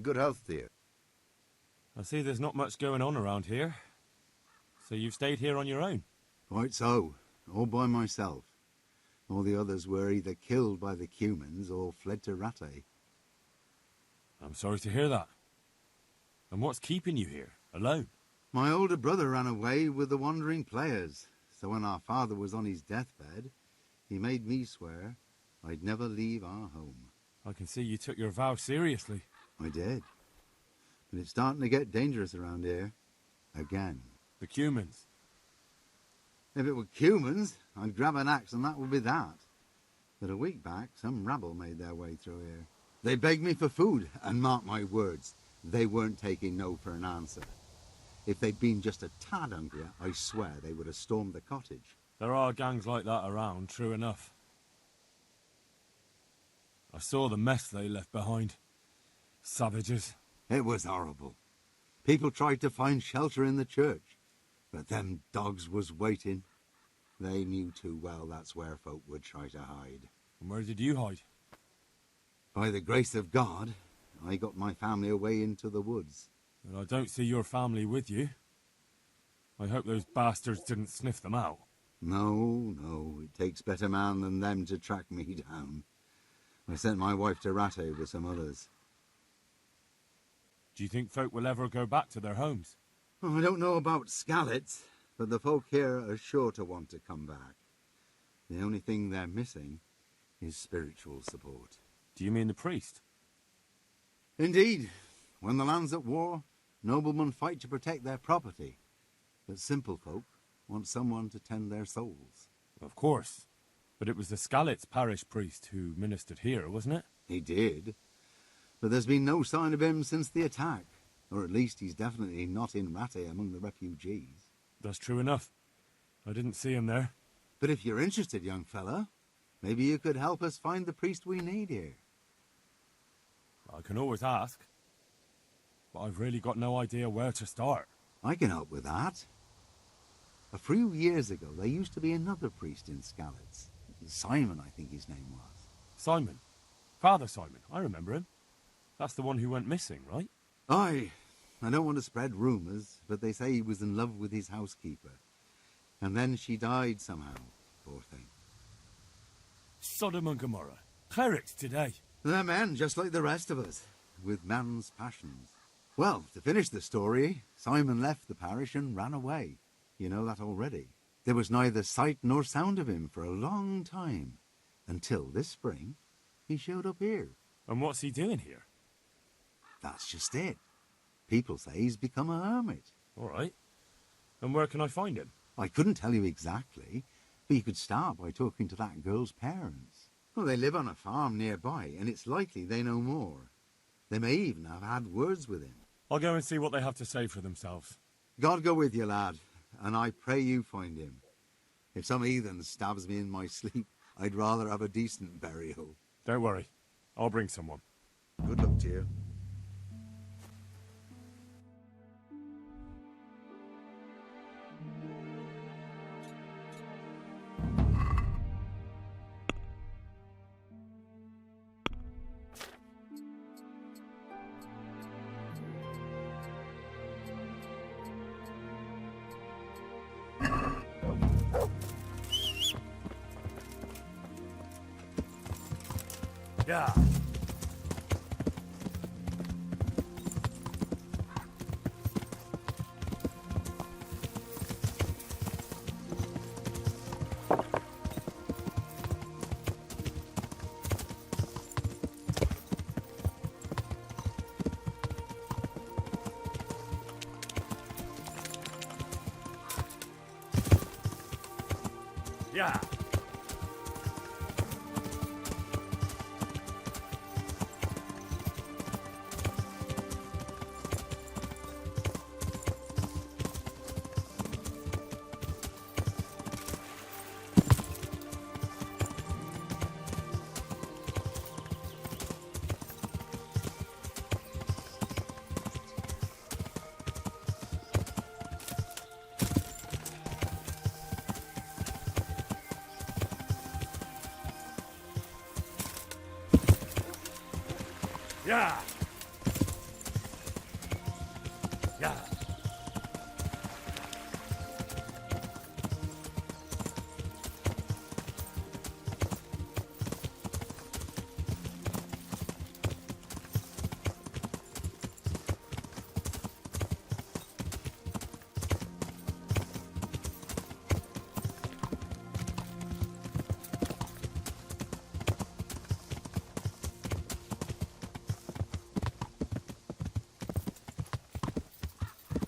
Good health to you. I see there's not much going on around here. So you've stayed here on your own? Quite so. All by myself. All the others were either killed by the Cumans or fled to Rattay. I'm sorry to hear that. And what's keeping you here, alone? My older brother ran away with the wandering players, so when our father was on his deathbed, he made me swear I'd never leave our home. I can see you took your vow seriously. I did. But it's starting to get dangerous around here. Again. The Cumans. If it were Cumans, I'd grab an axe and that would be that. But a week back, some rabble made their way through here. They begged me for food, and mark my words, they weren't taking no for an answer. If they'd been just a tad hungrier, I swear they would have stormed the cottage. There are gangs like that around, true enough. I saw the mess they left behind. Savages. It was horrible. People tried to find shelter in the church, but them dogs was waiting. They knew too well that's where folk would try to hide. And where did you hide? By the grace of God, I got my family away into the woods. But I don't see your family with you. I hope those bastards didn't sniff them out. No, it takes better man than them to track me down. I sent my wife to Rattay with some others. Do you think folk will ever go back to their homes? Oh, I don't know about Scalets, but the folk here are sure to want to come back. The only thing they're missing is spiritual support. Do you mean the priest? Indeed. When the land's at war, noblemen fight to protect their property. But simple folk want someone to tend their souls. Of course. But it was the Scalets parish priest who ministered here, wasn't it? He did. But there's been no sign of him since the attack. Or at least he's definitely not in Rattay among the refugees. That's true enough. I didn't see him there. But if you're interested, young fella, maybe you could help us find the priest we need here. I can always ask. But I've really got no idea where to start. I can help with that. A few years ago, there used to be another priest in Scalets. Simon, I think his name was. Simon? Father Simon, I remember him. That's the one who went missing, right? Aye. I don't want to spread rumours, but they say he was in love with his housekeeper. And then she died somehow, poor thing. Sodom and Gomorrah. Clerics today. They're men, just like the rest of us, with man's passions. Well, to finish the story, Simon left the parish and ran away. You know that already. There was neither sight nor sound of him for a long time, until this spring, he showed up here. And what's he doing here? That's just it. People say he's become a hermit. All right. And where can I find him? I couldn't tell you exactly, but you could start by talking to that girl's parents. Well, they live on a farm nearby, and it's likely they know more. They may even have had words with him. I'll go and see what they have to say for themselves. God go with you, lad, and I pray you find him. If some heathen stabs me in my sleep, I'd rather have a decent burial. Don't worry. I'll bring someone. Good luck to you. Yeah. Yeah. Yeah. Yeah.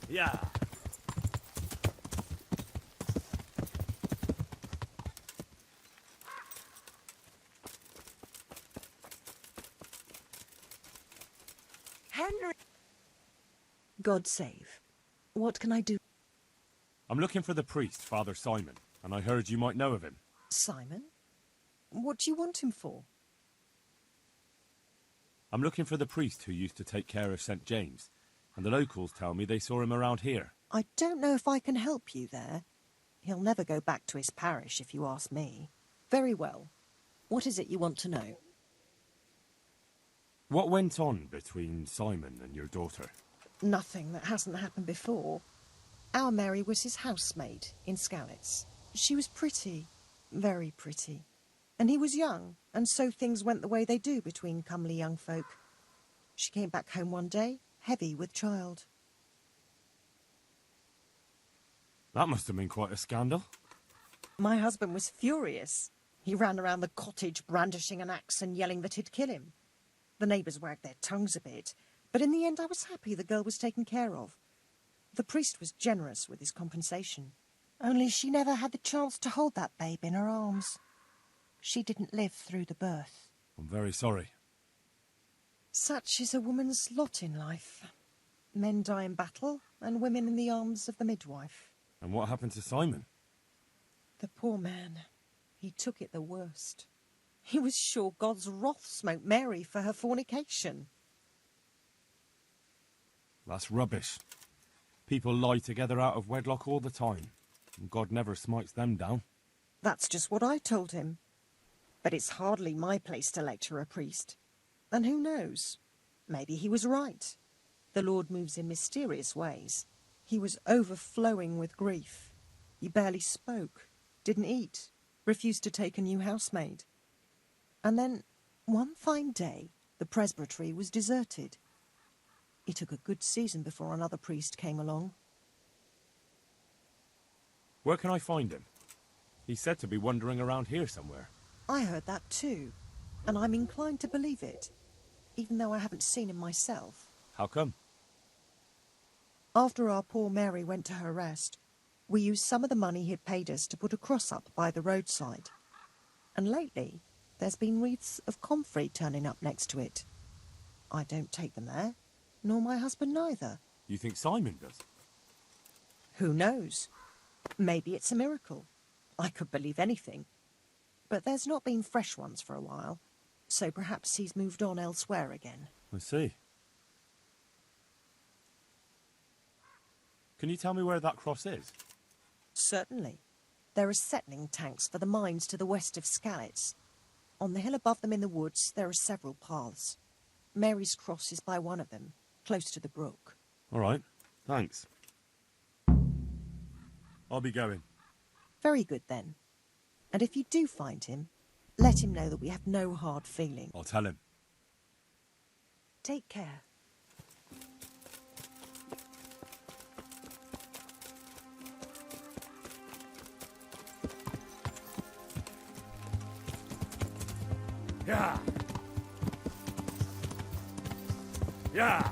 Yeah. Henry! God save. What can I do? I'm looking for the priest, Father Simon, and I heard you might know of him. Simon? What do you want him for? I'm looking for the priest who used to take care of St. James, and the locals tell me they saw him around here. I don't know if I can help you there. He'll never go back to his parish, if you ask me. Very well. What is it you want to know? What went on between Simon and your daughter? Nothing that hasn't happened before. Our Mary was his housemaid in Skalitz. She was pretty, very pretty. And he was young, and so things went the way they do between comely young folk. She came back home one day, heavy with child. That must have been quite a scandal. My husband was furious. He ran around the cottage brandishing an axe and yelling that he'd kill him. The neighbours wagged their tongues a bit, but in the end I was happy the girl was taken care of. The priest was generous with his compensation. Only she never had the chance to hold that babe in her arms. She didn't live through the birth. I'm very sorry. Such is a woman's lot in life. Men die in battle, and women in the arms of the midwife. And what happened to Simon? The poor man. He took it the worst. He was sure God's wrath smote Mary for her fornication. That's rubbish. People lie together out of wedlock all the time, and God never smites them down. That's just what I told him. But it's hardly my place to lecture a priest. And who knows? Maybe he was right. The Lord moves in mysterious ways. He was overflowing with grief. He barely spoke, didn't eat, refused to take a new housemaid. And then, one fine day, the presbytery was deserted. It took a good season before another priest came along. Where can I find him? He's said to be wandering around here somewhere. I heard that too, and I'm inclined to believe it, even though I haven't seen him myself. How come? After our poor Mary went to her rest, we used some of the money he'd paid us to put a cross up by the roadside. And lately, there's been wreaths of comfrey turning up next to it. I don't take them there, nor my husband neither. You think Simon does? Who knows? Maybe it's a miracle. I could believe anything. But there's not been fresh ones for a while, so perhaps he's moved on elsewhere again. I see. Can you tell me where that cross is? Certainly. There are settling tanks for the mines to the west of Skalitz. On the hill above them in the woods, there are several paths. Mary's cross is by one of them, close to the brook. All right, thanks. I'll be going. Very good, then. And if you do find him, let him know that we have no hard feeling. I'll tell him. Take care. Yeah. Yeah.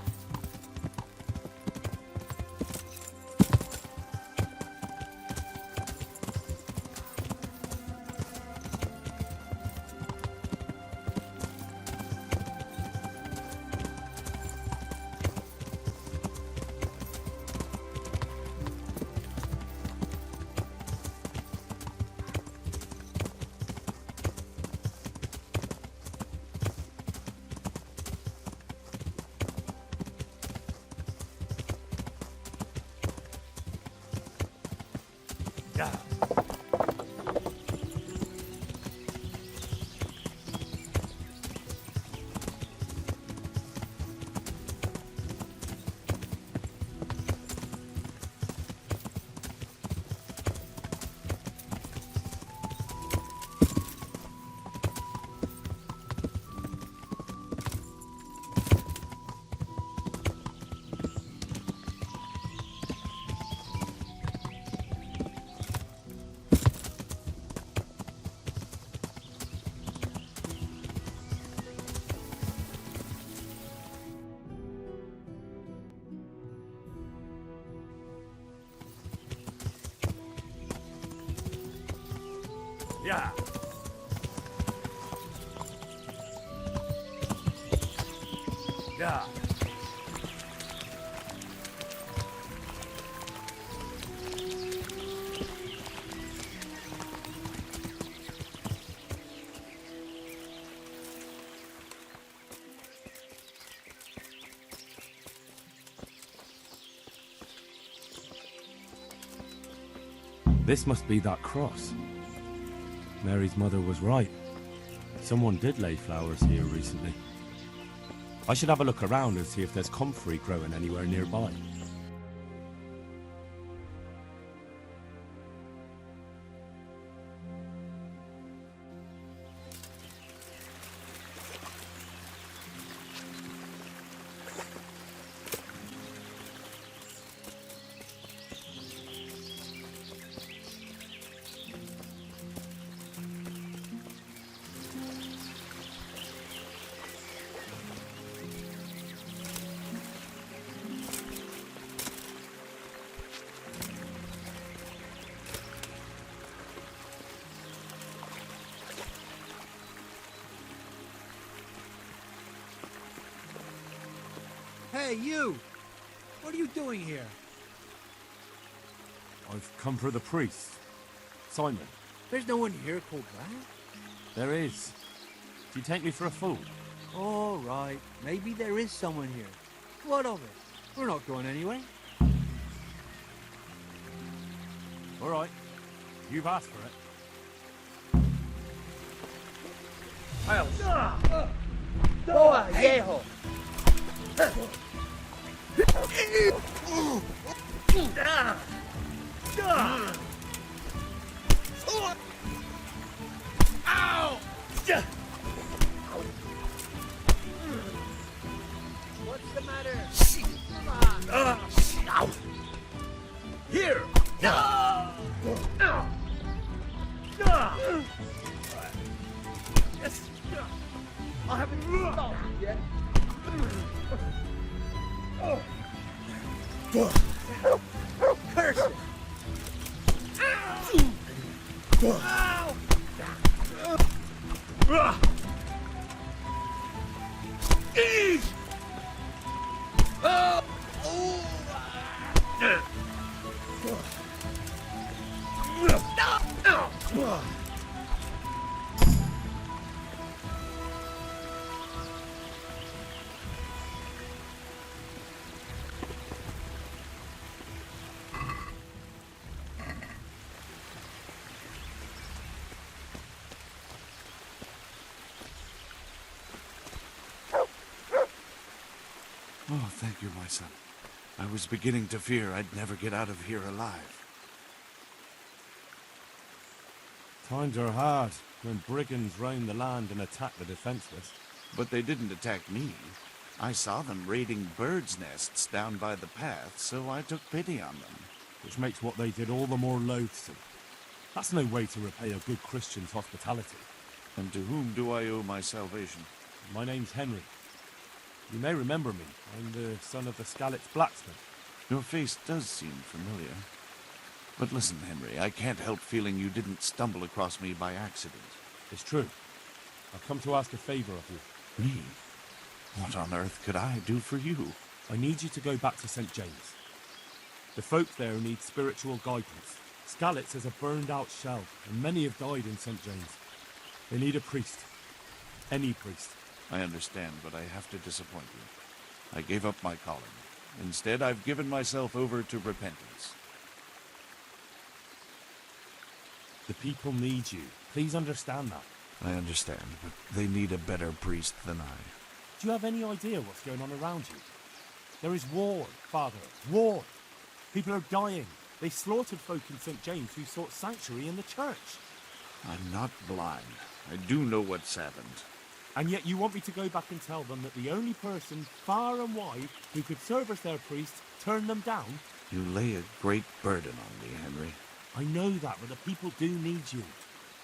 Yeah. Yeah. Yeah. This must be that cross. Mary's mother was right. Someone did lay flowers here recently. I should have a look around and see if there's comfrey growing anywhere nearby. Hey, you! What are you doing here? I've come for the priest. Simon. There's no one here called that. There is. Do you take me for a fool? All right, maybe there is someone here. What of it? We're not going anywhere. All right. You've asked for it. Boa, viejo! What's the matter? Come on! Here! Yes. I haven't stopped yet. Curse it! Ow! Oh, thank you, my son. I was beginning to fear I'd never get out of here alive. Times are hard when brigands roam the land and attack the defenseless. But they didn't attack me. I saw them raiding birds' nests down by the path, so I took pity on them. Which makes what they did all the more loathsome. That's no way to repay a good Christian's hospitality. And to whom do I owe my salvation? My name's Henry. You may remember me. I'm the son of the Scalit's blacksmith. Your face does seem familiar. But listen, Henry, I can't help feeling you didn't stumble across me by accident. It's true. I've come to ask a favor of you. Me? What on earth could I do for you? I need you to go back to St. James. The folk there need spiritual guidance. Scalit's is a burned-out shell, and many have died in St. James. They need a priest. Any priest. I understand, but I have to disappoint you. I gave up my calling. Instead, I've given myself over to repentance. The people need you. Please understand that. I understand, but they need a better priest than I. Do you have any idea what's going on around you? There is war, Father. War. People are dying. They slaughtered folk in St. James who sought sanctuary in the church. I'm not blind. I do know what's happened. And yet you want me to go back and tell them that the only person, far and wide, who could serve as their priest turned them down? You lay a great burden on me, Henry. I know that, but the people do need you.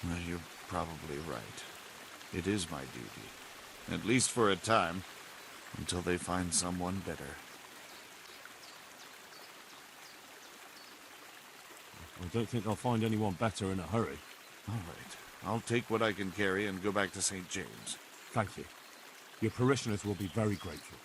Well, you're probably right. It is my duty. At least for a time. Until they find someone better. I don't think I'll find anyone better in a hurry. All right. I'll take what I can carry and go back to St. James. Thank you. Your parishioners will be very grateful.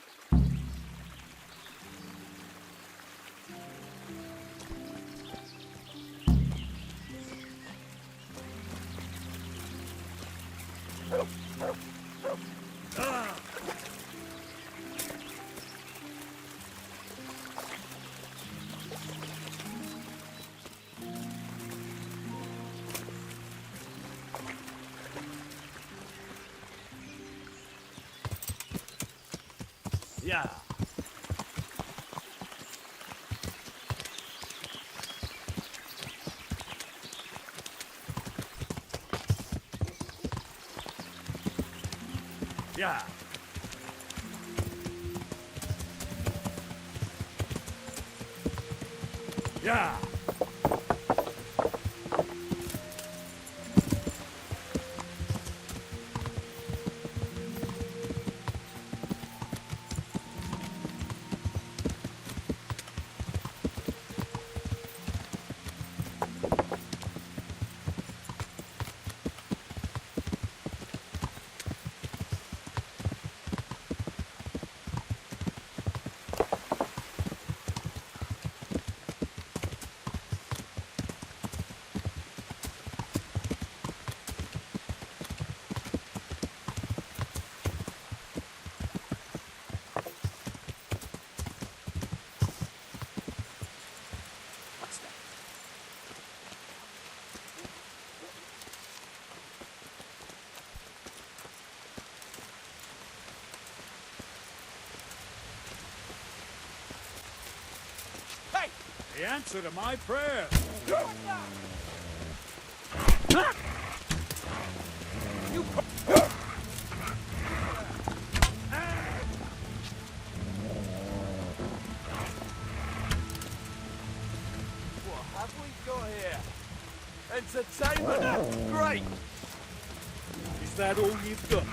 Yeah. Yeah. Yeah. The answer to my prayer. What have we got here? Entertainment! Great! Is that all you've got?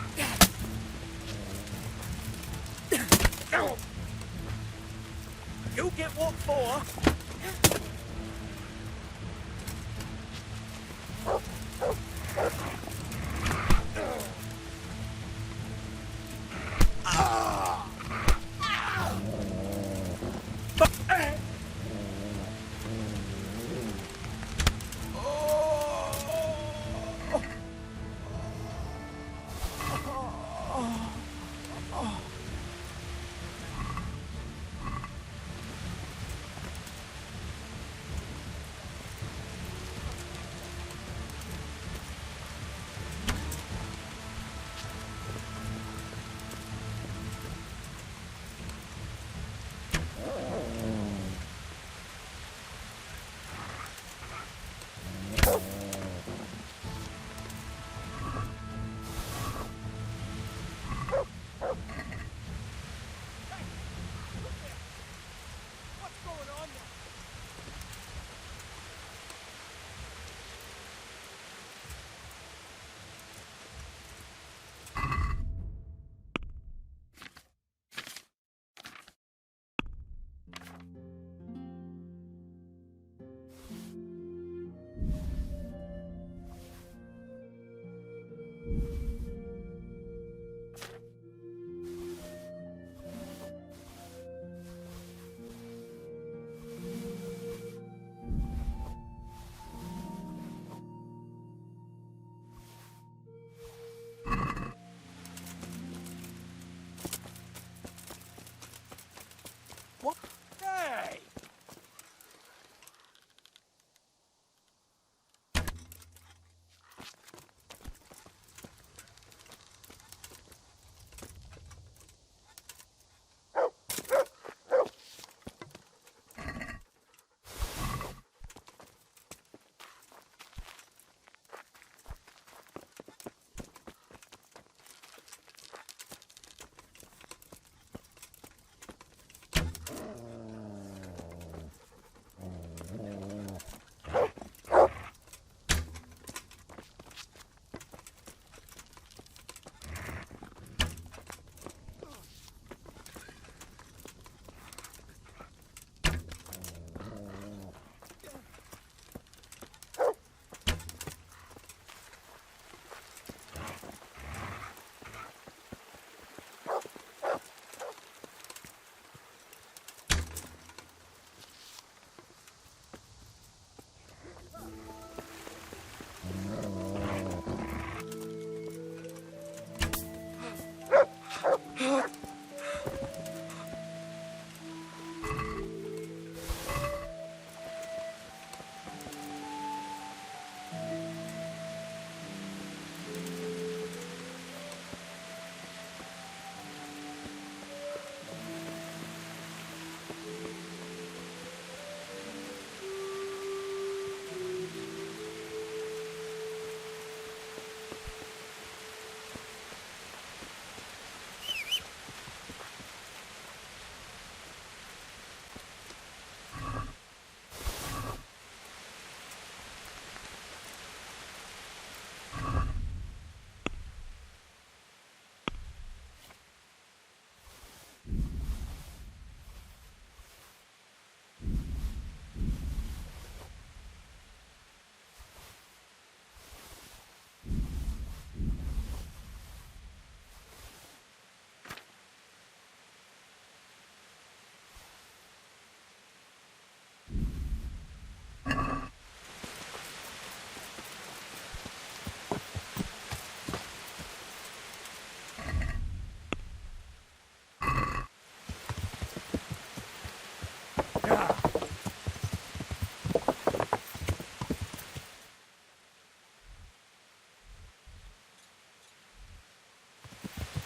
You get what for?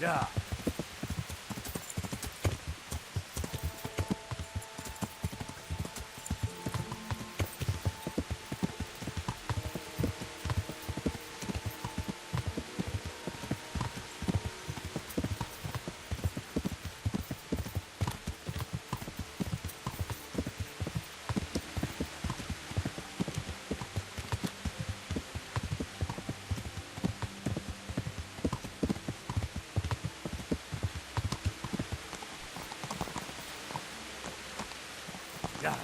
Yeah. Yeah.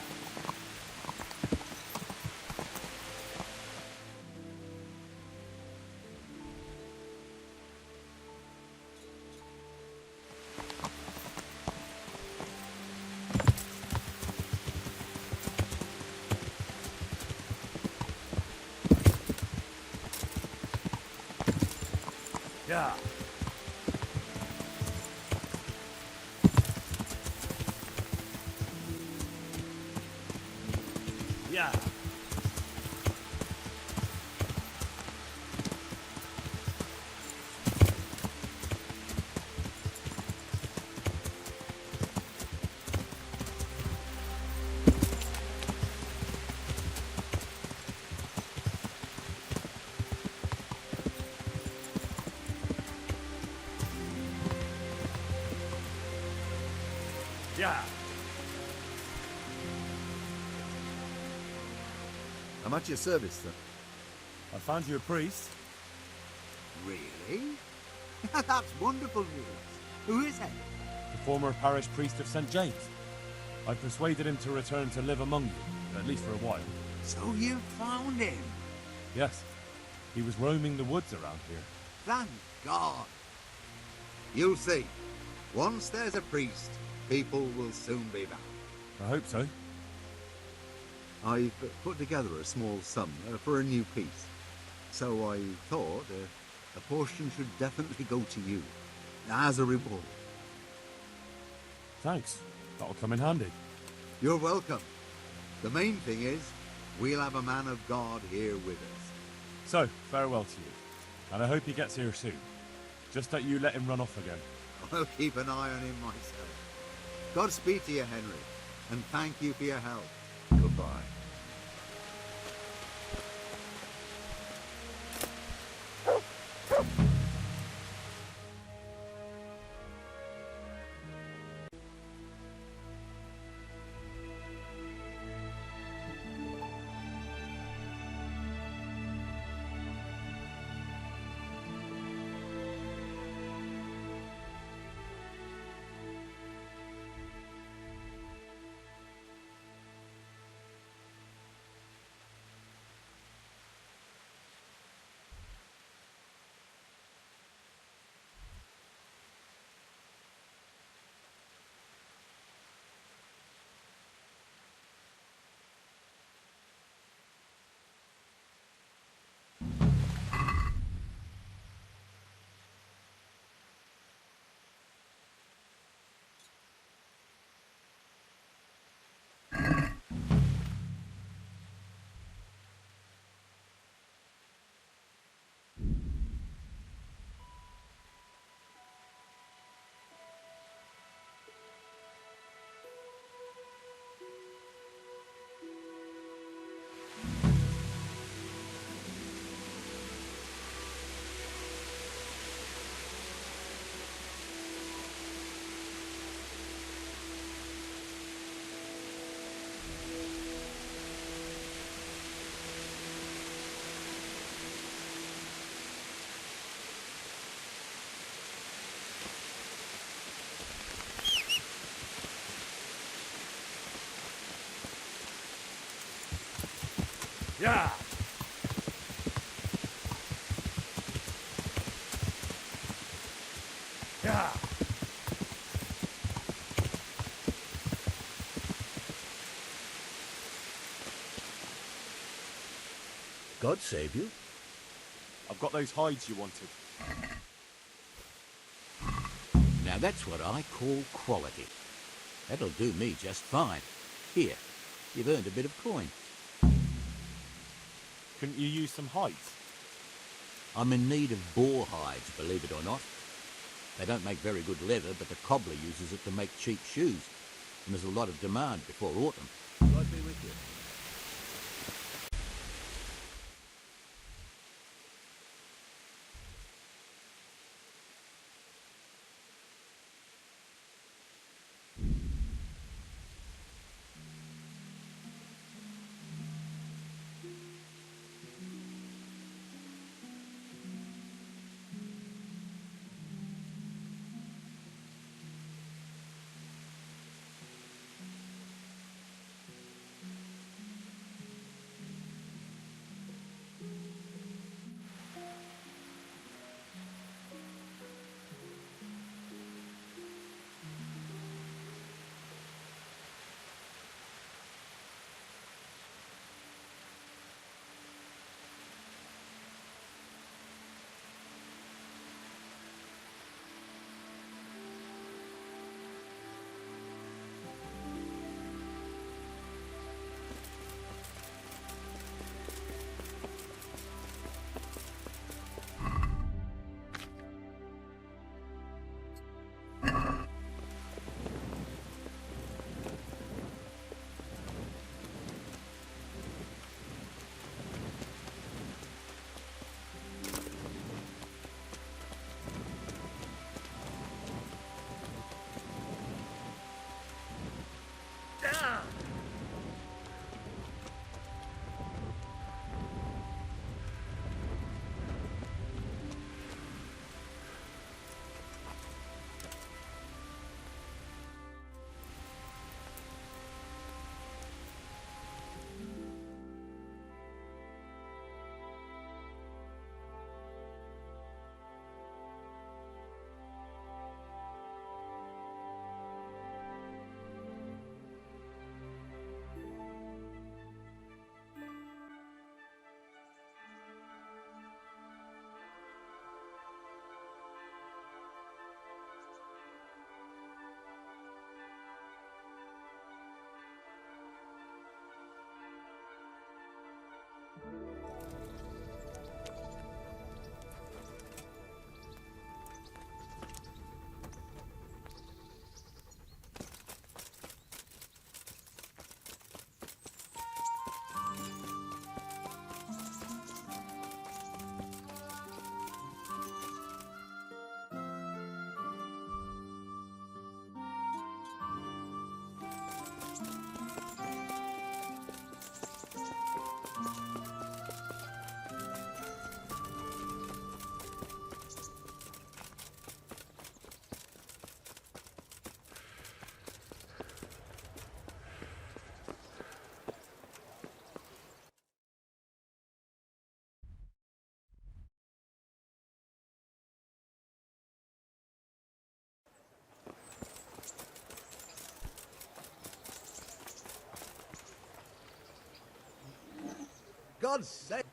Yeah. Yeah. Yeah. I'm at your service, sir. I found you a priest. Really? That's wonderful news. Who is it? The former parish priest of St. James. I persuaded him to return to live among you, at least for a while. So you found him? Yes, he was roaming the woods around here. Thank God. You'll see. Once there's a priest, people will soon be back. I hope so. I've put together a small sum for a new piece. So I thought a portion should definitely go to you, as a reward. Thanks. That'll come in handy. You're welcome. The main thing is, we'll have a man of God here with us. So, farewell to you. And I hope he gets here soon. Just that you let him run off again. I'll keep an eye on him myself. Godspeed to you, Henry, and thank you for your help. Goodbye. Yeah. Yeah. God save you. I've got those hides you wanted. Now that's what I call quality. That'll do me just fine. Here, you've earned a bit of coin. Couldn't you use some hides? I'm in need of boar hides, believe it or not. They don't make very good leather, but the cobbler uses it to make cheap shoes. And there's a lot of demand before autumn. God be with you. God's sake.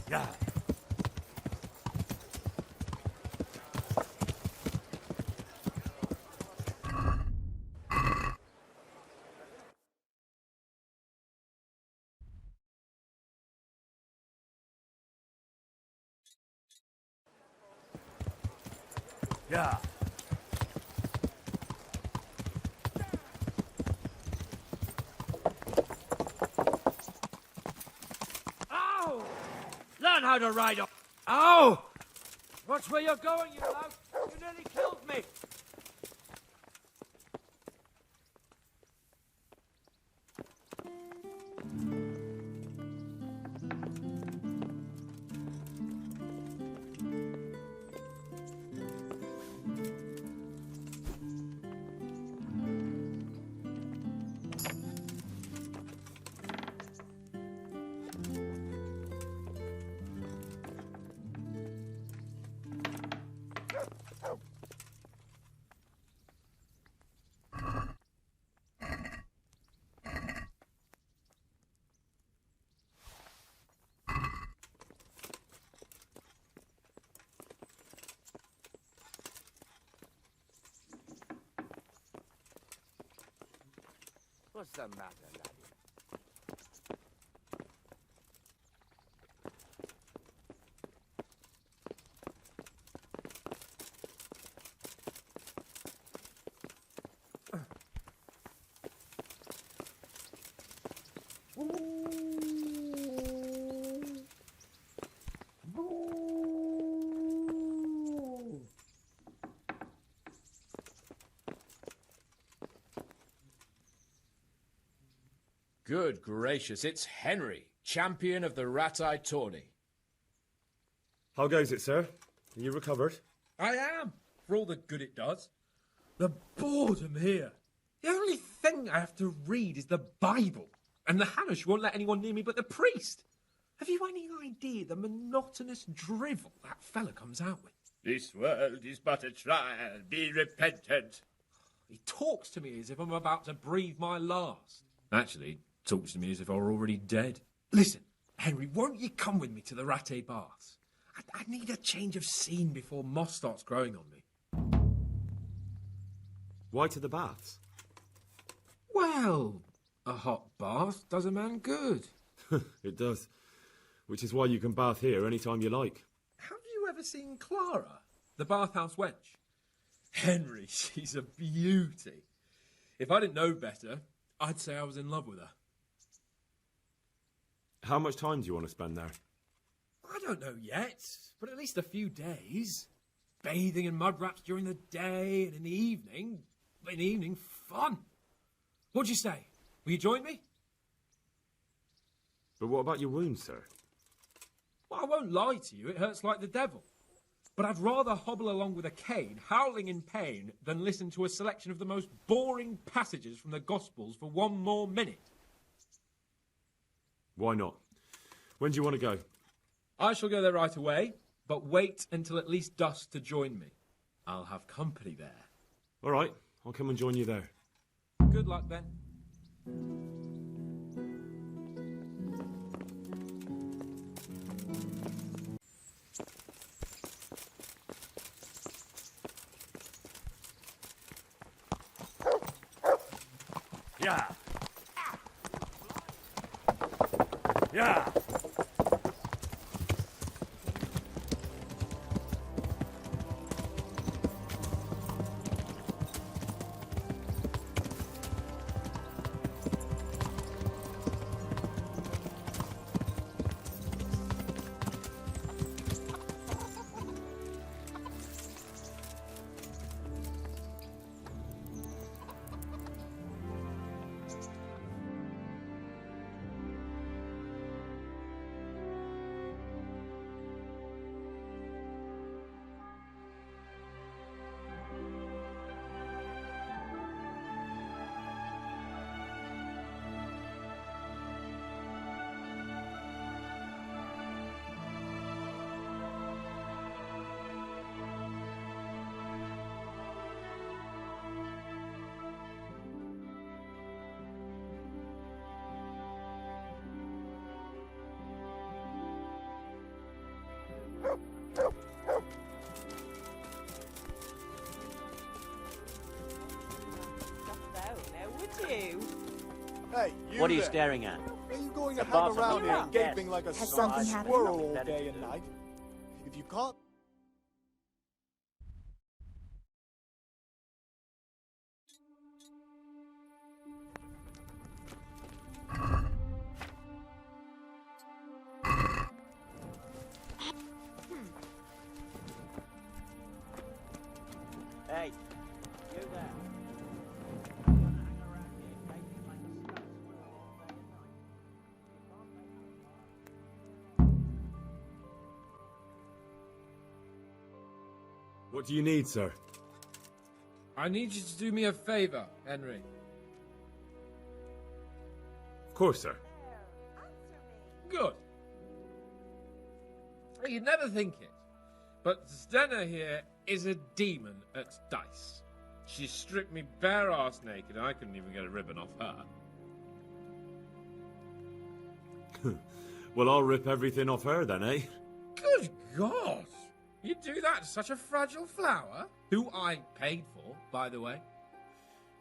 Yeah. Yeah. Ow! Learn how to ride up. Ow! Watch where you're going, you lout. You nearly killed me. What's the matter, laddie? Good gracious, it's Henry, champion of the Rattay Tournament. How goes it, sir? Are you recovered? I am, for all the good it does. The boredom here. The only thing I have to read is the Bible, and the Hanush won't let anyone near me but the priest. Have you any idea the monotonous drivel that fella comes out with? This world is but a trial, be repentant. He talks to me as if I'm about to breathe my last. Actually, talks to me as if I were already dead. Listen, Henry, won't you come with me to the Rattay Baths? I need a change of scene before moss starts growing on me. Why to the baths? Well, a hot bath does a man good. It does. Which is why you can bath here any time you like. Have you ever seen Clara, the bathhouse wench? Henry, she's a beauty. If I didn't know better, I'd say I was in love with her. How much time do you want to spend there? I don't know yet, but at least a few days. Bathing in mud wraps during the day, and in the evening, fun. What'd you say? Will you join me? But what about your wounds, sir? Well, I won't lie to you, it hurts like the devil. But I'd rather hobble along with a cane, howling in pain, than listen to a selection of the most boring passages from the Gospels for one more minute. Why not? When do you want to go? I shall go there right away, but wait until at least dusk to join me. I'll have company there. All right, I'll come and join you there. Good luck, then. Yeah. Yeah. Hey, you What are you there. staring at? Are you going to The hang boss of around the here town. gaping like a Has saucy something happened? squirrel all That is day and true. night? If you can't... Hey, you there. What do you need, sir? I need you to do me a favor, Henry. Of course, sir. Good. You'd never think it, but Stenna here is a demon at dice. She stripped me bare arse naked, and I couldn't even get a ribbon off her. Well, I'll rip everything off her then, eh? Good God! You'd do that to such a fragile flower? Who I paid for, by the way.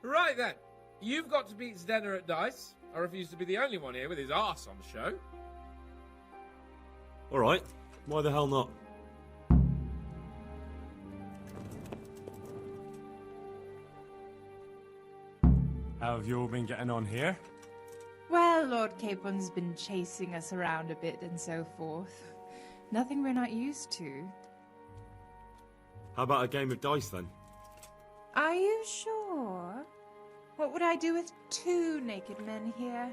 Right then, you've got to beat Stenna at dice. I refuse to be the only one here with his arse on the show. All right. Why the hell not? How have you all been getting on here? Well, Lord Capon's been chasing us around a bit and so forth. Nothing we're not used to. How about a game of dice then? Are you sure? What would I do with 2 naked men here?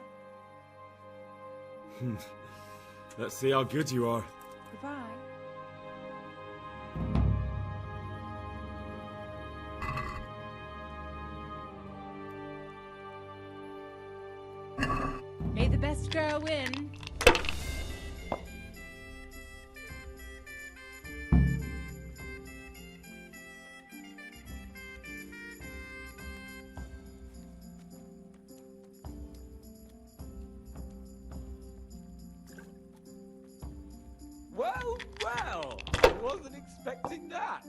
Let's see how good you are. Goodbye. May the best girl win. Well, well, I wasn't expecting that.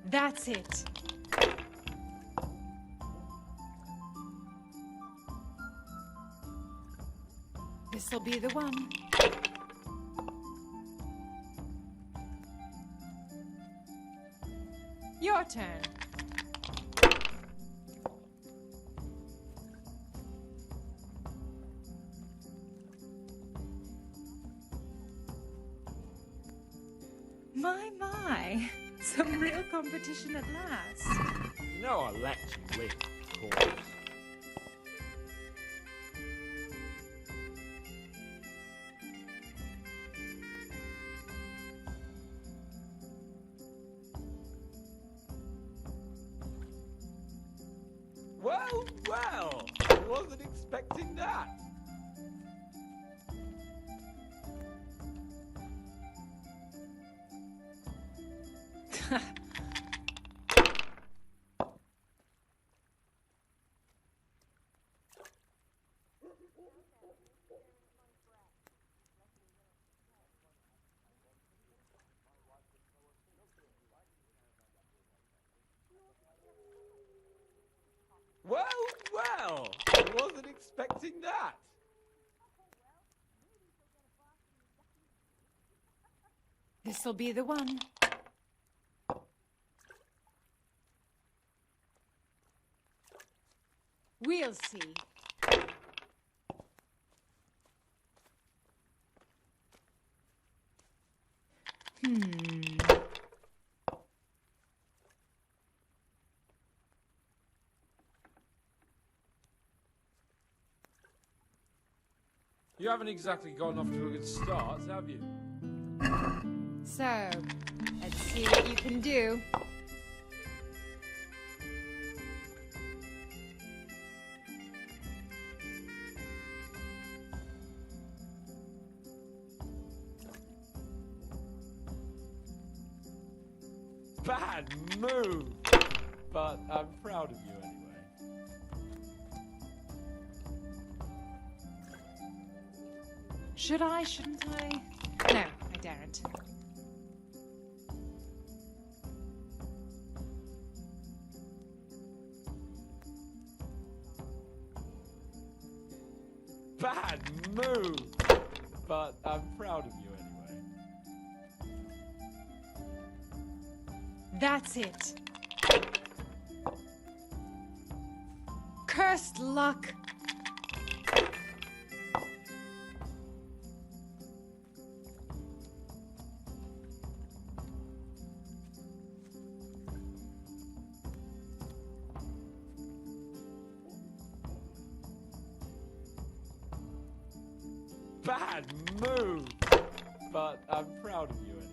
That's it. This'll be the one. Your turn. My. Some real competition at last. You know I'll let you win, of course. Well, well, I wasn't expecting that. Well, well, I wasn't expecting that. This'll be the one. We'll see. You haven't exactly gotten off to a good start, have you? So, let's see what you can do. Bad move, but I'm proud of you anyway. Should I, shouldn't I? No, I daren't. Bad move! But I'm proud of you anyway. That's it. Cursed luck. Bad move! But I'm proud of you anyway.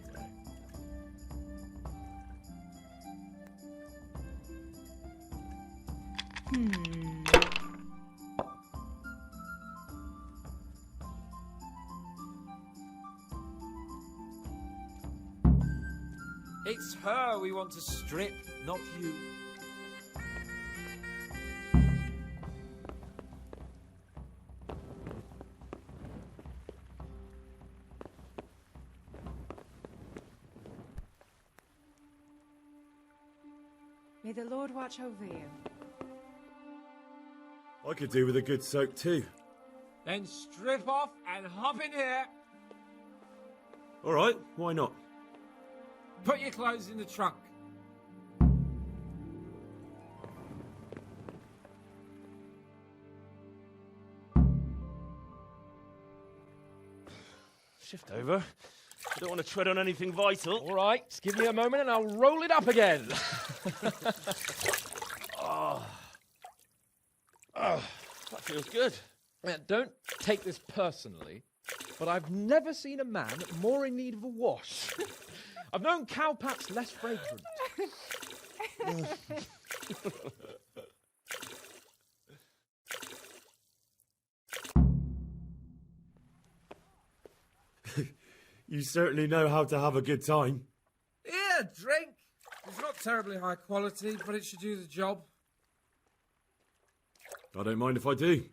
It's her we want to strip, not you. May the Lord watch over you. I could do with a good soak too. Then strip off and hop in here. All right, why not? Put your clothes in the trunk. Shift over. I don't want to tread on anything vital. All right, just give me a moment and I'll roll it up again. That feels good. Don't take this personally, but I've never seen a man more in need of a wash. I've known cowpats less fragrant. You certainly know how to have a good time. Yeah, drink. It's not terribly high quality, but it should do the job. I don't mind if I do.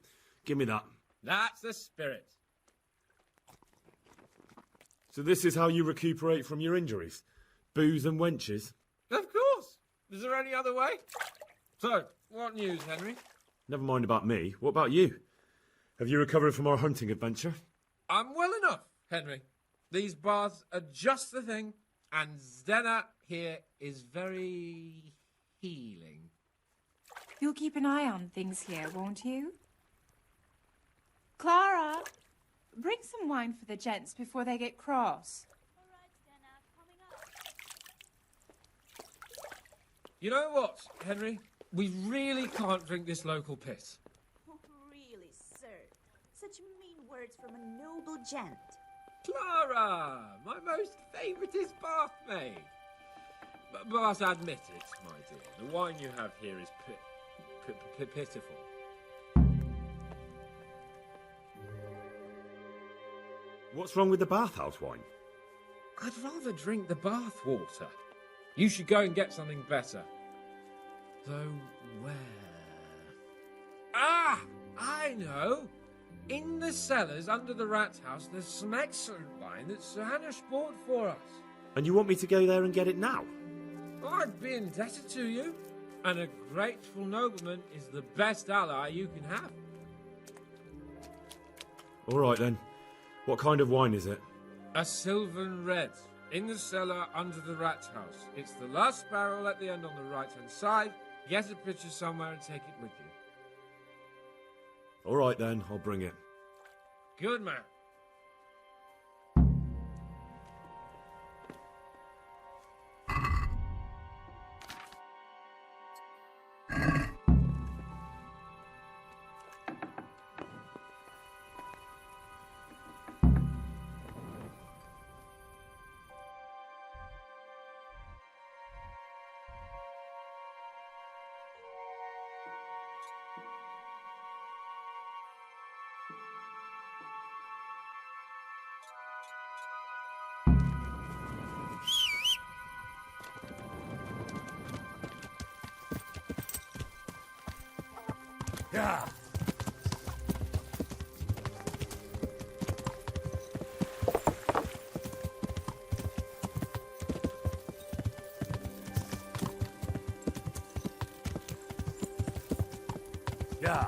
Give me that. That's the spirit. So this is how you recuperate from your injuries? Booze and wenches? Of course. Is there any other way? So, what news, Henry? Never mind about me. What about you? Have you recovered from our hunting adventure? I'm well enough, Henry. These baths are just the thing, and Zdenna here is very healing. You'll keep an eye on things here, won't you? Clara, bring some wine for the gents before they get cross. You know what, Henry? We really can't drink this local piss. Oh, really, sir? Such mean words from a noble gent. Clara, my most favouriteest bathmaid. But admit it, my dear, the wine you have here is pitiful. What's wrong with the bathhouse wine? I'd rather drink the bath water. You should go and get something better. Though where? Ah! I know! In the cellars under the rat house, there's some excellent wine that Sir Hanish bought for us. And you want me to go there and get it now? I'd be indebted to you. And a grateful nobleman is the best ally you can have. All right then. What kind of wine is it? A Sylvan Red. In the cellar under the rat house. It's the last barrel at the end on the right-hand side. Get a pitcher somewhere and take it with you. All right then, I'll bring it. Good man. Yeah. Yeah.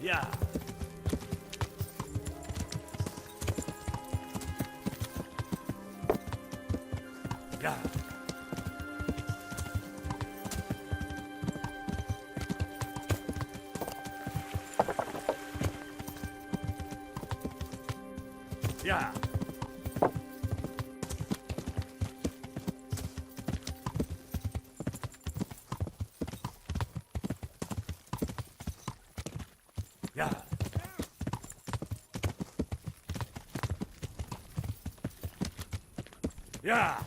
Yeah. Yeah. Yeah. Yeah. Yeah.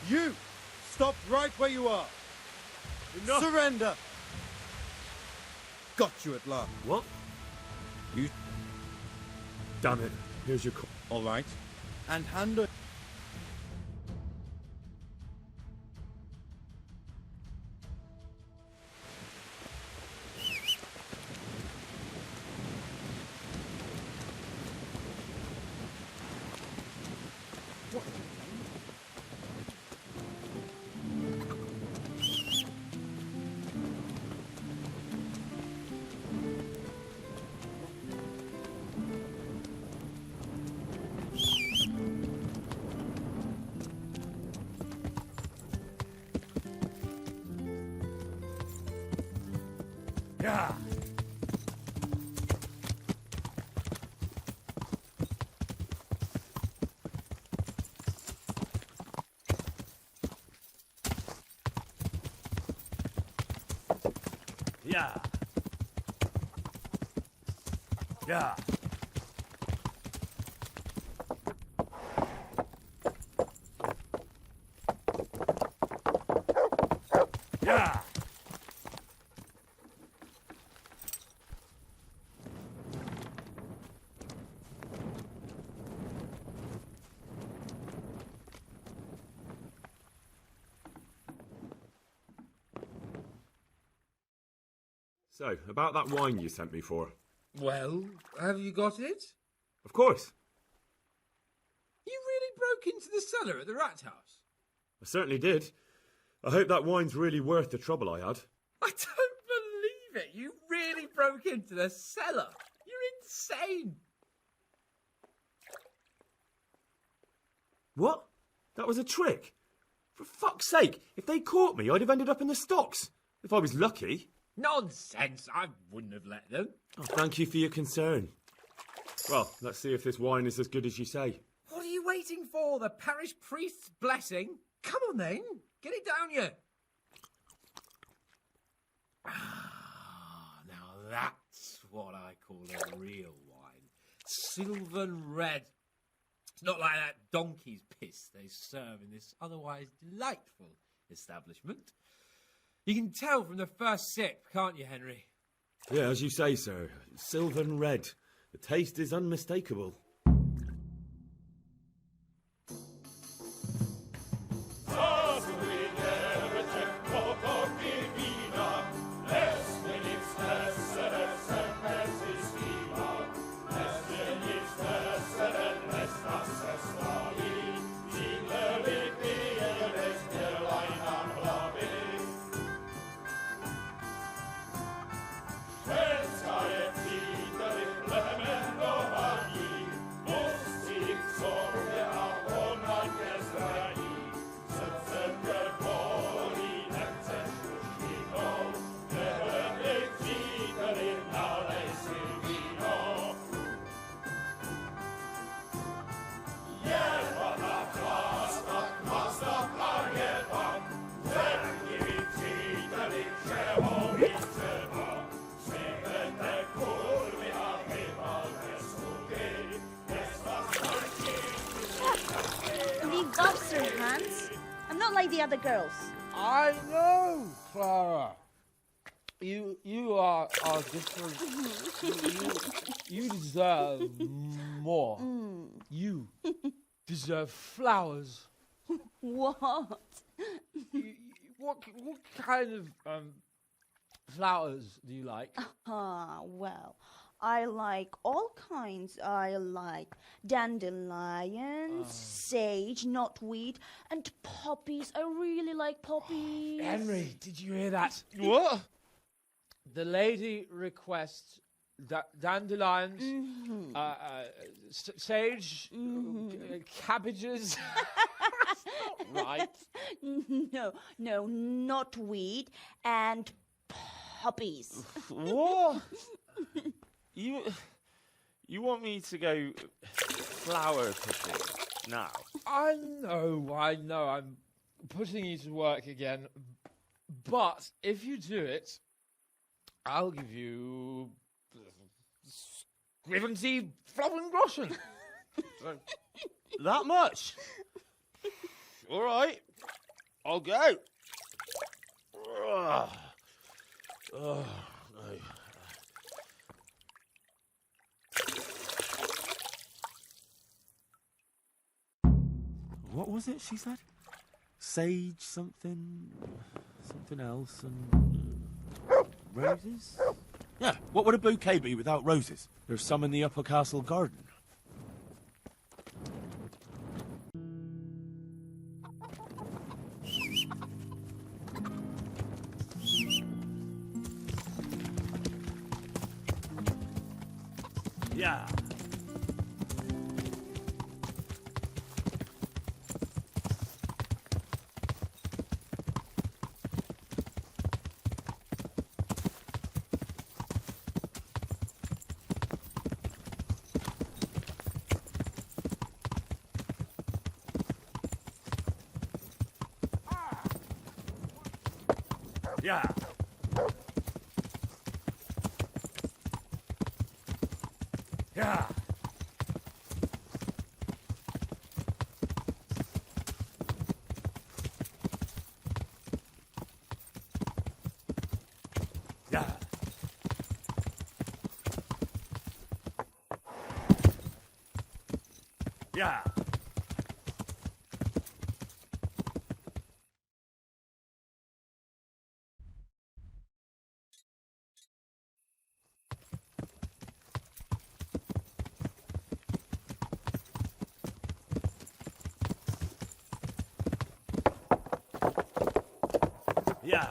You! Stop right where you are! Enough. Surrender! Got you at last. What? You... Damn it. Here's your call. All right. And hand it. Yeah. Yeah. Yeah. Yeah. So, about that wine you sent me for. Well, have you got it? Of course. You really broke into the cellar at the rat house? I certainly did. I hope that wine's really worth the trouble I had. I don't believe it. You really broke into the cellar. You're insane. What? That was a trick? For fuck's sake, if they caught me, I'd have ended up in the stocks. If I was lucky. Nonsense. I wouldn't have let them. Oh, thank you for your concern. Well, let's see if this wine is as good as you say. What are you waiting for? The parish priest's blessing? Come on then. Get it down you. Ah, now that's what I call a real wine. Sylvan red. It's not like that donkey's piss they serve in this otherwise delightful establishment. You can tell from the first sip, can't you, Henry? Yeah, as you say, sir. Sylvan red. The taste is unmistakable. Hans. I'm not like the other girls. I know, Clara. You are different. You deserve more. You deserve flowers. What? What kind of flowers do you like? Well, I like all kinds. I like dandelions, sage, knotweed, and poppies. I really like poppies. Henry, did you hear that? What? The lady requests dandelions, sage, cabbages. That's not right. No, knotweed and poppies. What? You want me to go flower picking now? I know. I'm putting you to work again. But if you do it, I'll give you 70 Flowengroschen. That much? All right. I'll go. Ugh. Oh, no. What was it she said? Sage something else, and roses? Yeah, what would a bouquet be without roses? There's some in the upper castle garden. Yeah. Yeah. Yeah. Yeah. Yeah. Yeah.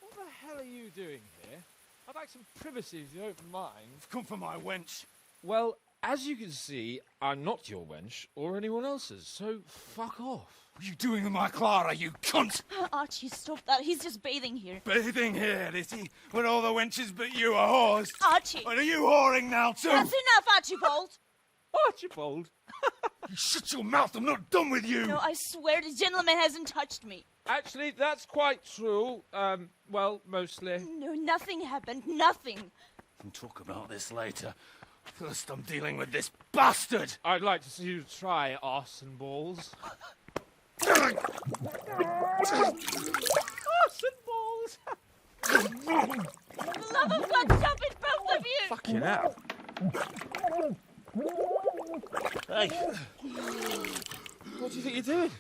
What the hell are you doing here? I'd like some privacy if you don't mind. Come for my wench. Well, as you can see, I'm not your wench or anyone else's, so fuck off. What are you doing with my Clara, you cunt? Archie, stop that. He's just bathing here. Bathing here, is he? When all the wenches but you are whores. Archie! And are you whoring now, too? That's enough, Archibald! Archibald? You shut your mouth, I'm not done with you! No, I swear the gentleman hasn't touched me. Actually, that's quite true. Well, mostly. No, nothing happened. Nothing. We'll talk about this later. First, I'm dealing with this bastard! I'd like to see you try arse and balls. Arse and balls! For the love of God, stop it, both of you! Fucking hell. Hey. What do you think you're doing?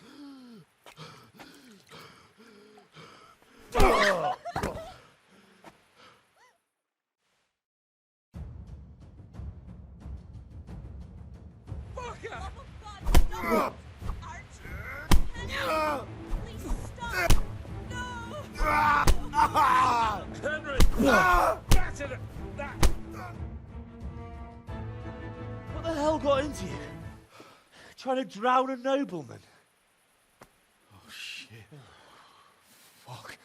trying to drown a nobleman. Oh, shit. Fuck.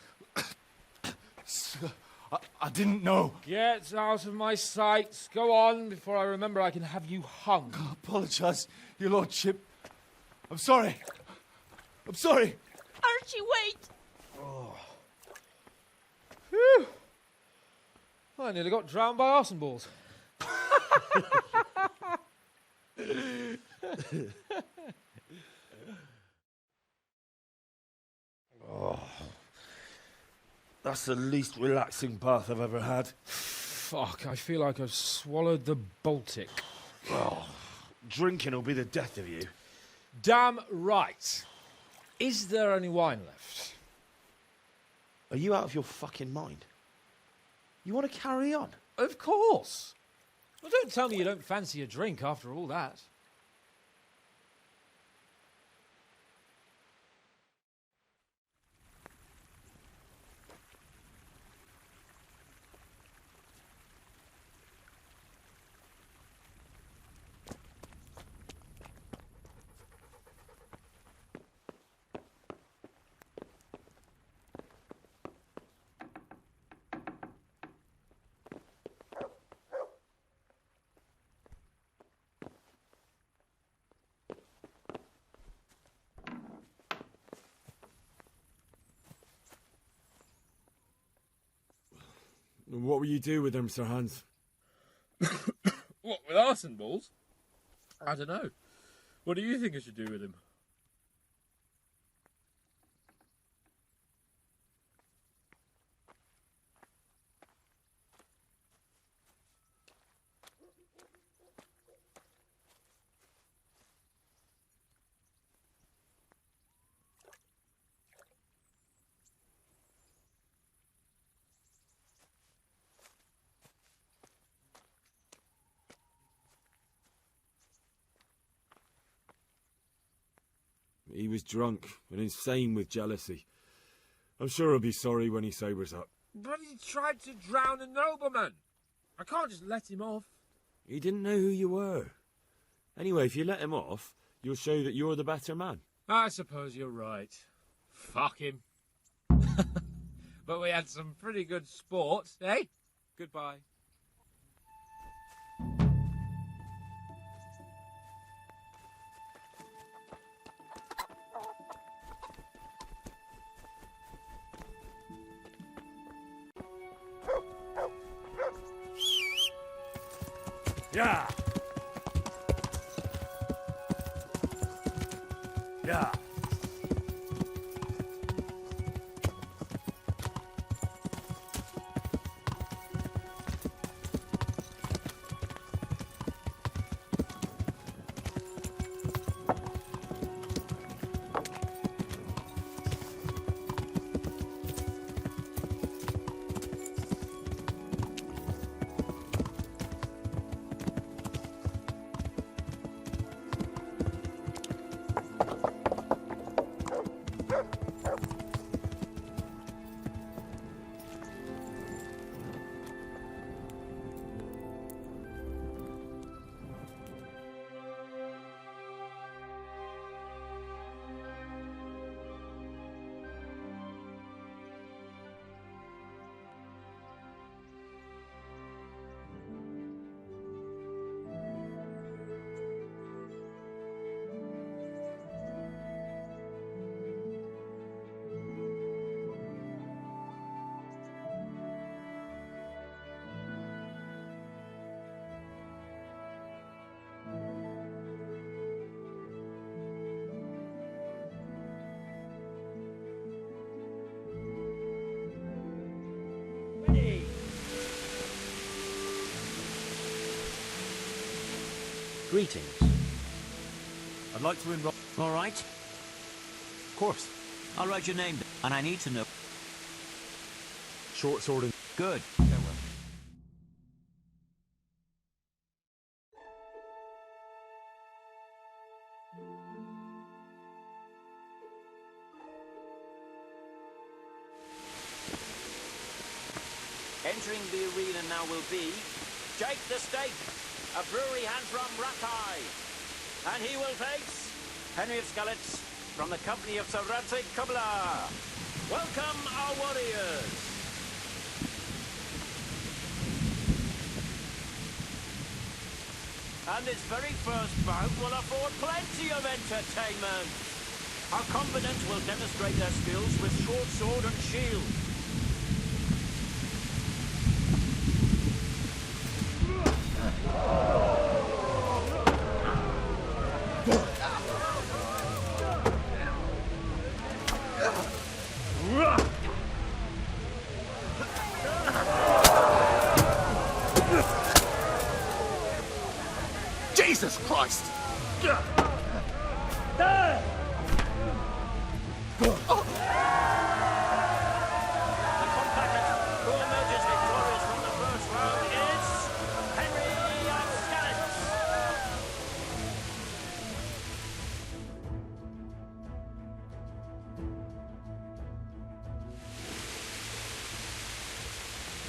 I didn't know. Get out of my sight. Go on, before I remember I can have you hung. I apologise, your lordship. I'm sorry. I'm sorry. Archie, wait! Oh. Phew. I nearly got drowned by arson balls. Oh, that's the least relaxing bath I've ever had. Fuck, I feel like I've swallowed the Baltic. Oh, drinking will be the death of you. Damn right. Is there any wine left? Are you out of your fucking mind? You want to carry on? Of course. Well, don't tell me you don't fancy a drink after all that. What will you do with them, Sir Hans? What, with arson balls? I don't know. What do you think I should do with him? He was drunk and insane with jealousy. I'm sure he'll be sorry when he sobers up. But he tried to drown a nobleman. I can't just let him off. He didn't know who you were. Anyway, if you let him off, you'll show that you're the better man. I suppose you're right. Fuck him. But we had some pretty good sport, eh? Goodbye. Yeah. Yeah. Greetings. I'd like to enroll. All right. Of course. I'll write your name down, and I need to know. Short sword and... Good. Farewell. Entering the arena now will be Jake the Stake, a brewery hand from Rattay. And he will face Henry of Skalitz, from the company of Sir Rattay Tournament. Welcome our warriors. And this very first bout will afford plenty of entertainment. Our combatants will demonstrate their skills with short sword and shield. Jesus Christ!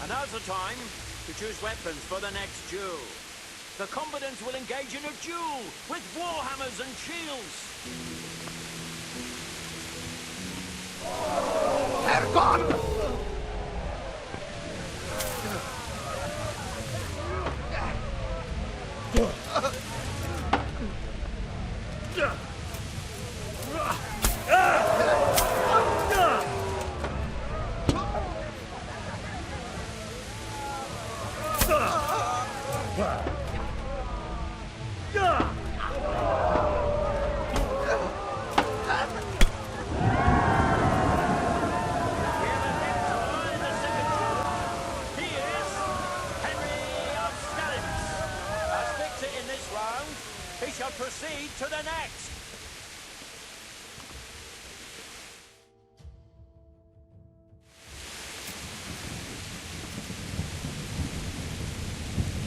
And now's the time to choose weapons for the next duel. The combatants will engage in a duel with warhammers and shields. Herrgott! He shall proceed to the next.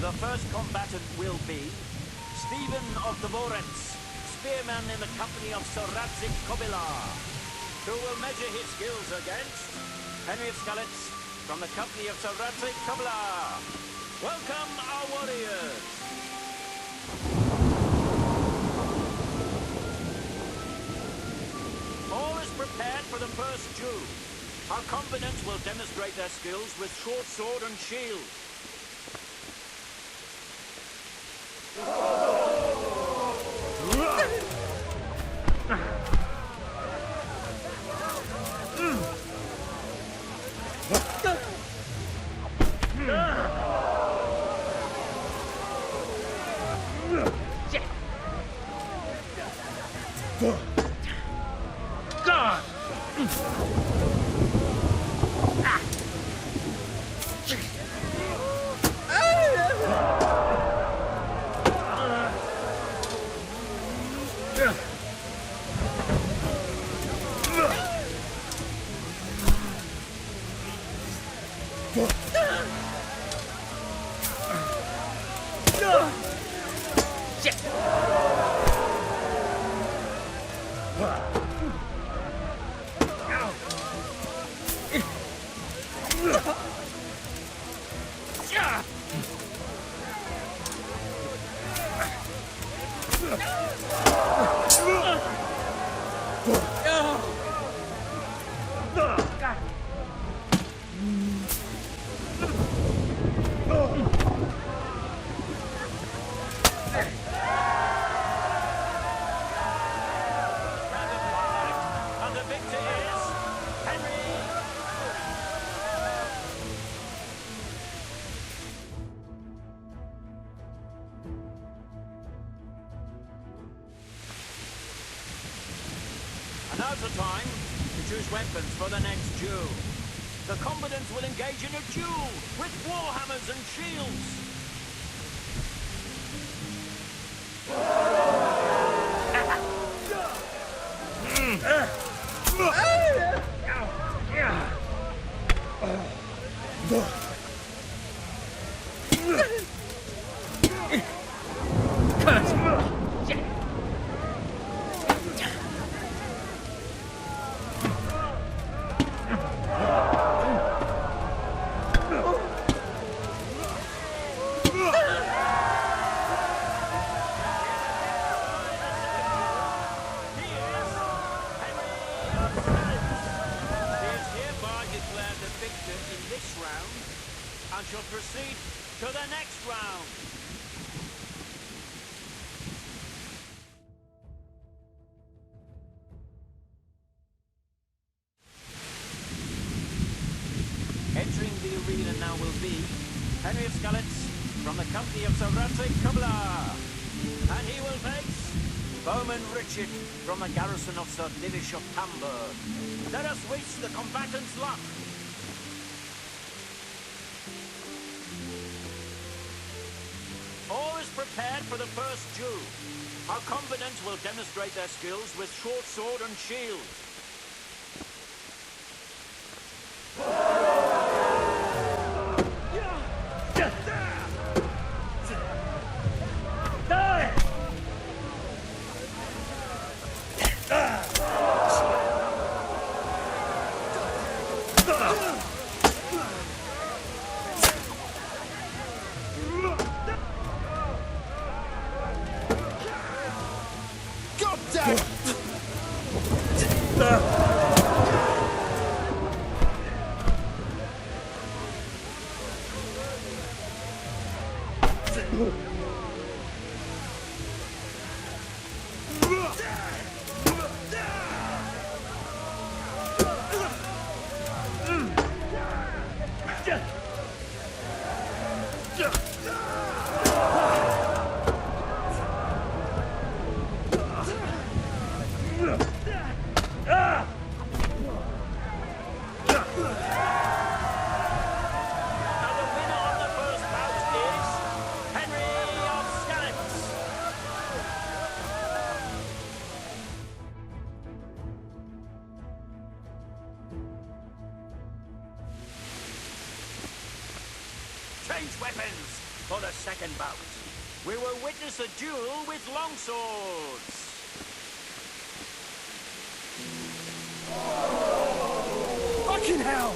The first combatant will be Stephen of Deliverance, spearman in the company of Sir Rattay Tournament, who will measure his skills against Henry of Skalitz from the company of Sir Rattay Tournament. Welcome our warriors. All is prepared for the first duel. Our combatants will demonstrate their skills with short sword and shield. Now's the time to choose weapons for the next duel. The combatants will engage in a duel with warhammers and shields. proceed to the next round. Entering the arena now will be Henry of Skalitz from the company of Sir Rattay Tournament. And he will face Bowman Richard from the garrison of Sir Divish of Hamburg. Let us wish the combatants luck. All is prepared for the first duel. Our combatants will demonstrate their skills with short sword and shield. Change weapons for the second bout. We will witness a duel with longswords. Fucking hell!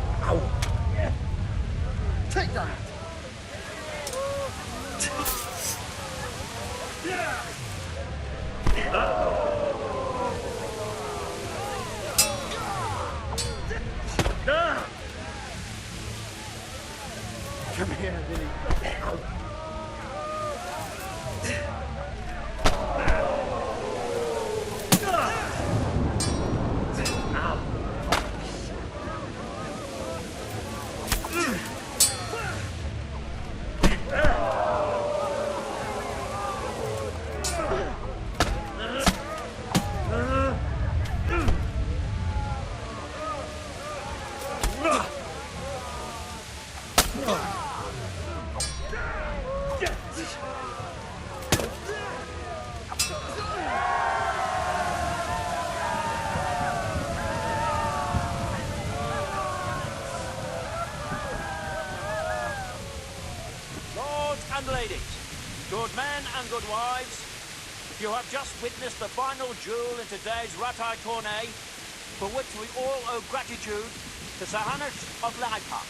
Come over here. Take that! Come here, Vinny. good men and good wives, you have just witnessed the final duel in today's Rattay Tournament, for which we all owe gratitude to Sir Hans of Leipa.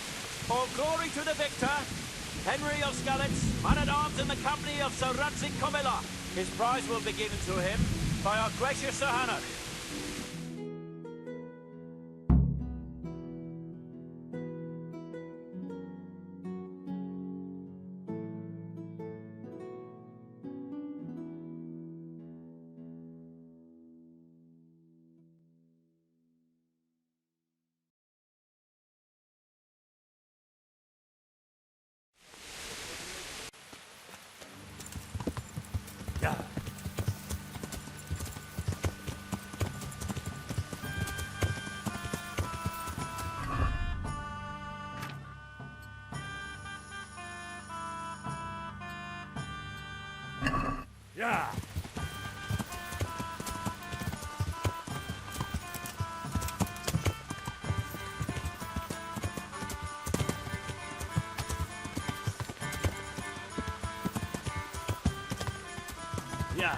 All glory to the victor, Henry of Skalitz, man-at-arms in the company of Sir Rattay Tournament. His prize will be given to him by our gracious Sir Hans. Yeah. Yeah. Yeah.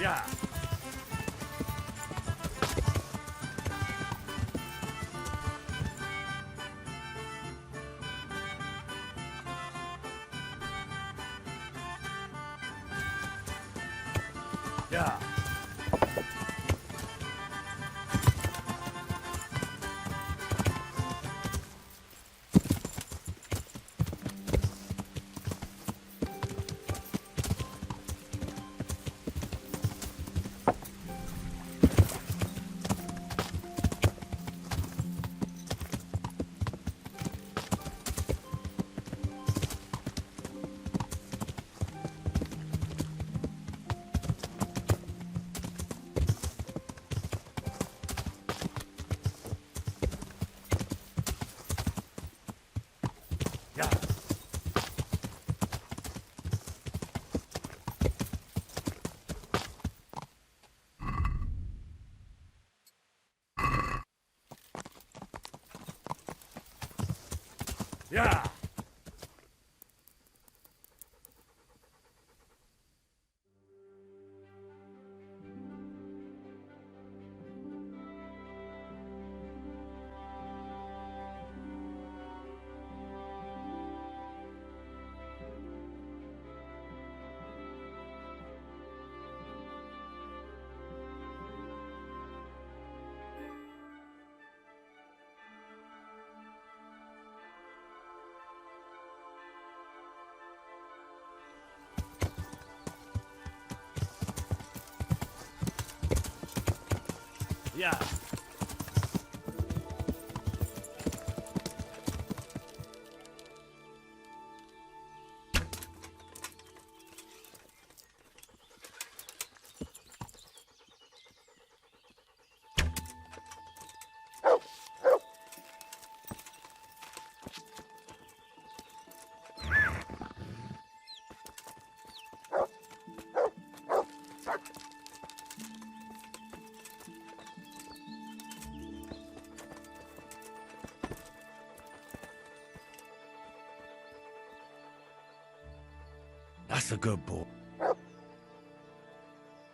Yeah. Yeah. Yeah. Yeah. Yeah. That's a good boy.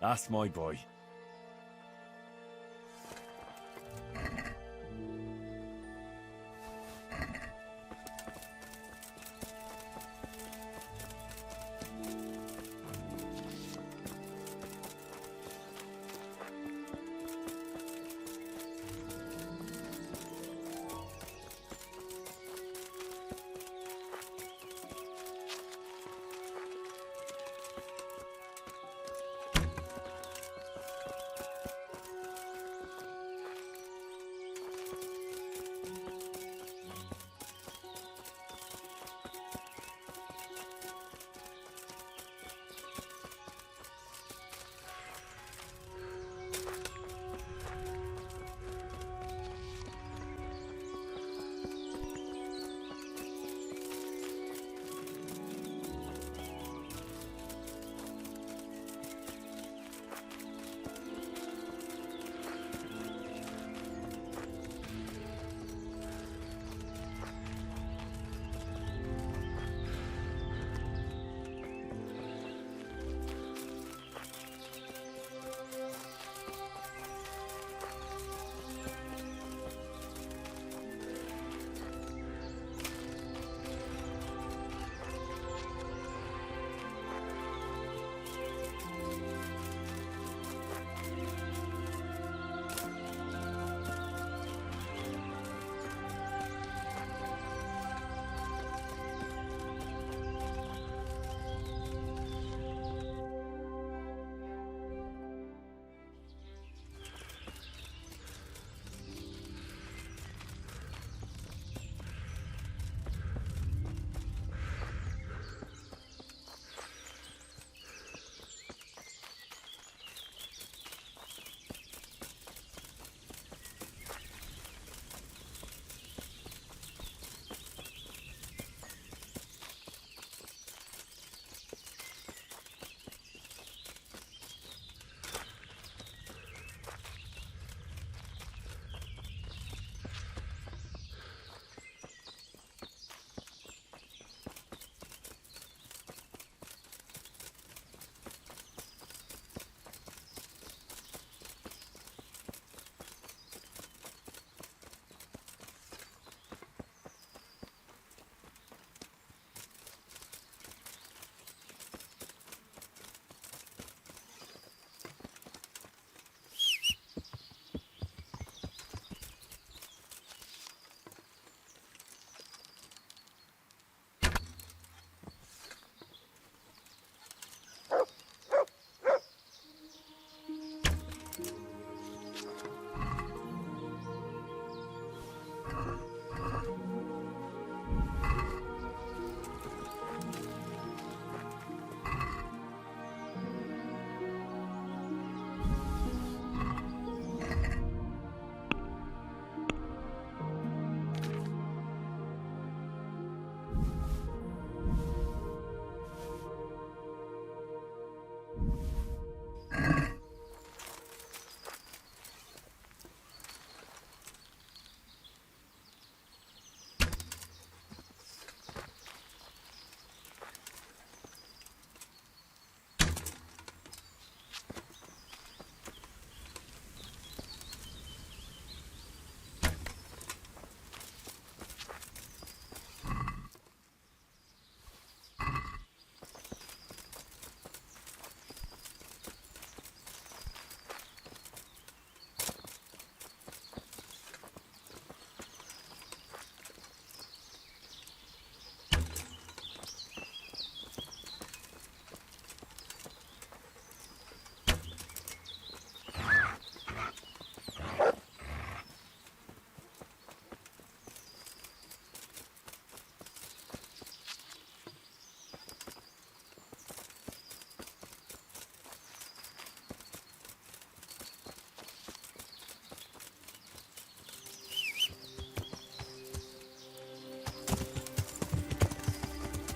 That's my boy.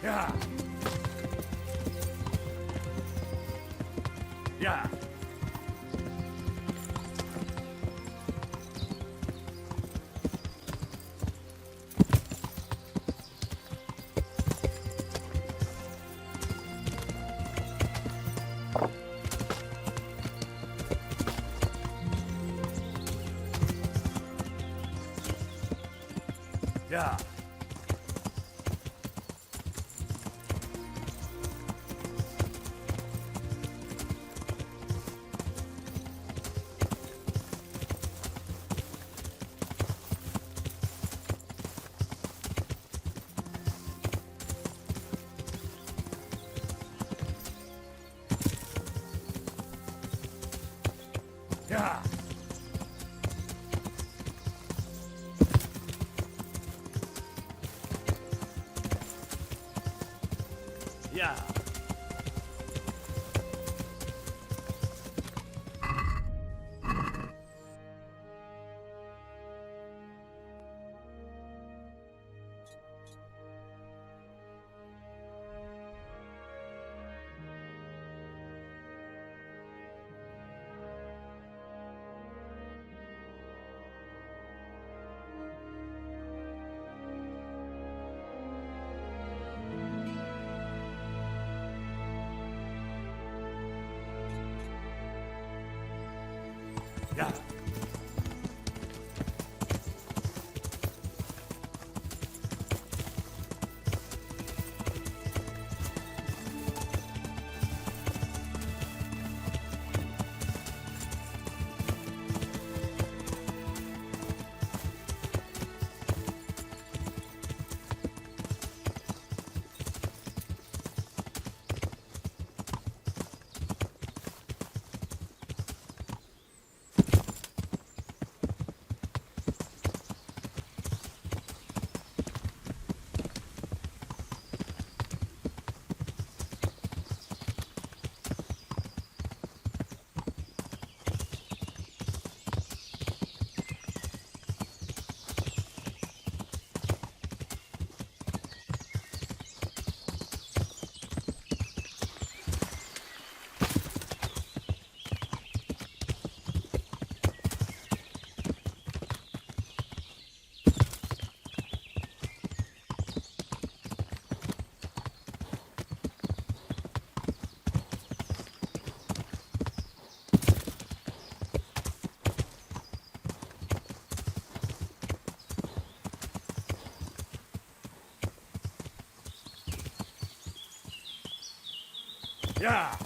Yeah. Yeah. Yeah. Yeah. Yeah. Yeah. Yeah.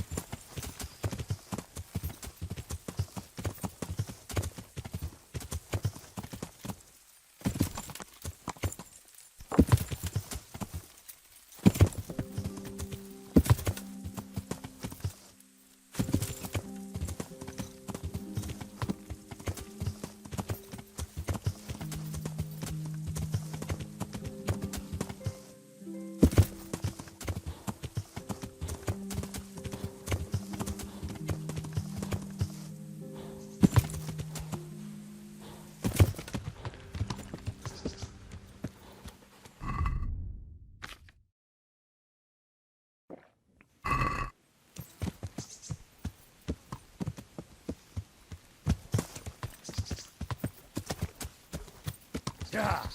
Yeah.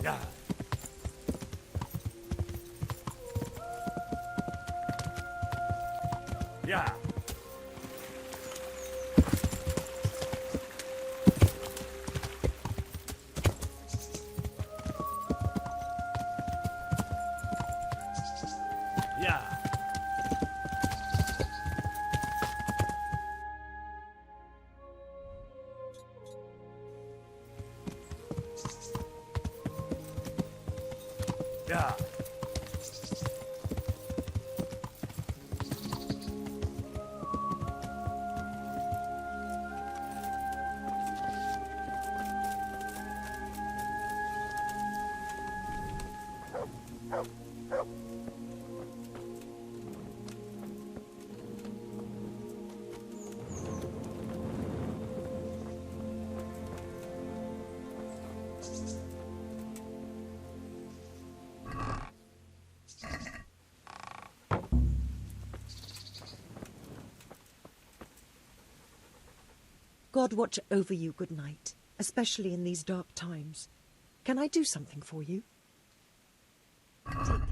Yeah. Yeah. Yeah. Yeah. God watch over you, good night, especially in these dark times. Can I do something for you? Take